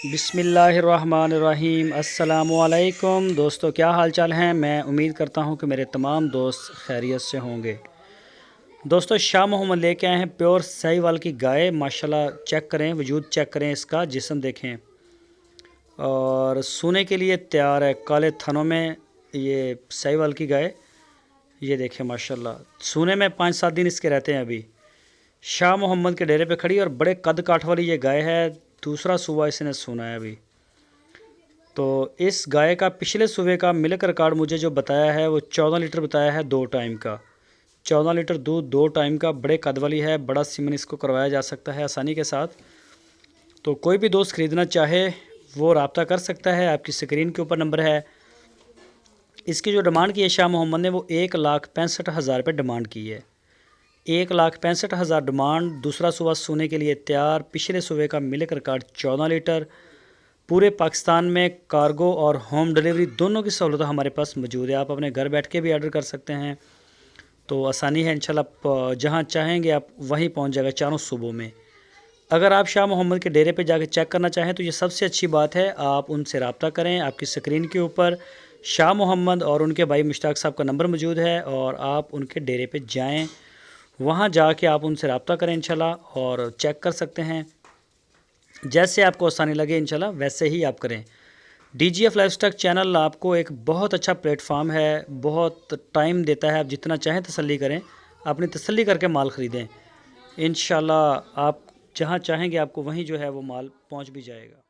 बिस्मिल्लाहिर्रहमानिर्रहीम। अस्सलामुअलैकुम दोस्तों, क्या हाल चाल हैं। मैं उम्मीद करता हूं कि मेरे तमाम दोस्त खैरियत से होंगे। दोस्तों, शाह मोहम्मद लेके आए हैं प्योर साहिवाल की गाय। माशाल्लाह चेक करें, वजूद चेक करें, इसका जिस्म देखें और सोने के लिए तैयार है। काले थनों में ये साहिवाल की गाय, ये देखें माशाल्लाह। सोने में 5-7 दिन इसके रहते हैं। अभी शाह मोहम्मद के डेरे पे खड़ी और बड़े कद काठ वाली ये गाय है। दूसरा सूबा इसने सुना है अभी। तो इस गाय का पिछले सूबे का मिल्क रिकॉर्ड मुझे जो बताया है वो 14 लीटर बताया है 2 टाइम का। 14 लीटर दूध 2 टाइम का, बड़े कद वाली है। बड़ा सीमन इसको करवाया जा सकता है आसानी के साथ। तो कोई भी दोस्त ख़रीदना चाहे वो रब्ता कर सकता है। आपकी स्क्रीन के ऊपर नंबर है। इसकी जो डिमांड की है शाह मोहम्मद ने, वो 1,65,000 रुपये डिमांड की है। 1,65,000 डिमांड। दूसरा सूबा सोने के लिए तैयार। पिछले सूबे का मिल्क रिकॉर्ड 14 लीटर। पूरे पाकिस्तान में कार्गो और होम डिलीवरी दोनों की सहूलत हमारे पास मौजूद है। आप अपने घर बैठ के भी ऑर्डर कर सकते हैं, तो आसानी है इंशाल्लाह। जहां चाहेंगे आप वहीं पहुंच जाएगा चारों सूबों में। अगर आप शाह मोहम्मद के डेरे पे जाके चेक करना चाहें तो ये सबसे अच्छी बात है, आप उनसे रब्ता करें। आपकी स्क्रीन के ऊपर शाह मोहम्मद और उनके भाई मुश्ताक साहब का नंबर मौजूद है और आप उनके डेरे पे जाएं। वहाँ जाके आप उनसे रब्ता करें इंशाल्लाह और चेक कर सकते हैं। जैसे आपको आसानी लगे इंशाल्लाह वैसे ही आप करें। DGF लाइफस्टाइल चैनल आपको एक बहुत अच्छा प्लेटफॉर्म है। बहुत टाइम देता है। आप जितना चाहें तसल्ली करें, अपनी तसल्ली करके माल ख़रीदें। इंशाल्लाह आप जहाँ चाहेंगे आपको वहीं जो है वो माल पहुँच भी जाएगा।